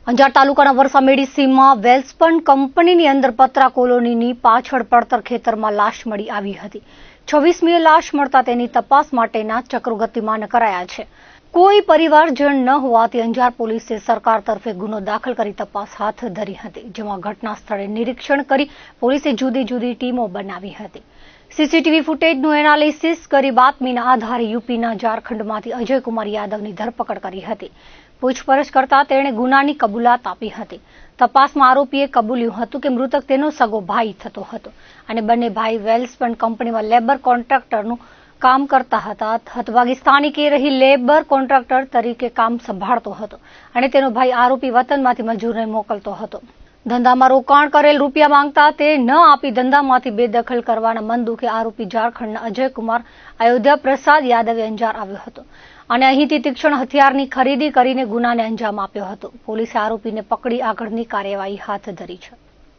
અંજાર તાલુકાના વરસામેડી સીમમાં વેલ્સપન કંપનીની અંદર પતરા કોલોનીની પાછળ પડતર ખેતરમાં લાશ મળી આવી હતી। 26મીએ લાશ મળતા તેની તપાસ માટેના ચક્રો ગતિમાન કરાયા છે। કોઈ પરિવારજન ન હોવાથી અંજાર પોલીસે સરકાર તરફે ગુનો દાખલ કરી તપાસ હાથ ધરી હતી, જેમાં ઘટના સ્થળે નિરીક્ષણ કરી પોલીસે જુદી જુદી ટીમો બનાવી હતી। સીસીટીવી ફૂટેજનું એનાલિસિસ કરી બાતમીના આધારે યુપીના ઝારખંડમાંથી અજયકુમાર યાદવની ધરપકડ કરી હતી। પૂછપરછ કરતા તેણે ગુનાની કબૂલાત આપી હતી। તપાસમાં આરોપીએ કબૂલ્યું હતું કે મૃતક તેનો સગો ભાઈ થતો હતો અને બંને ભાઈ વેલ્સપન કંપનીમાં લેબર કોન્ટ્રાક્ટરનું કામ કરતા હતા। હતભાગી સ્થાનિકે રહી લેબર કોન્ટ્રાક્ટર તરીકે કામ સંભાળતો હતો અને તેનો ભાઈ આરોપી વતનમાંથી મજૂરને મોકલતો હતો। ધંધામાં રોકાણ કરેલ રૂપિયા માંગતા તે ન આપી ધંધામાંથી બેદખલ કરવાના મનદુખે આરોપી ઝારખંડના અજયકુમાર અયોધ્યા પ્રસાદ યાદવે અંજાર આવ્યો હતો અને અહીંથી તીક્ષ્ણ હથિયારની ખરીદી કરીને ગુનાને અંજામ આપ્યો હતો। પોલીસે આરોપીને પકડી આગળની કાર્યવાહી હાથ ધરી છે।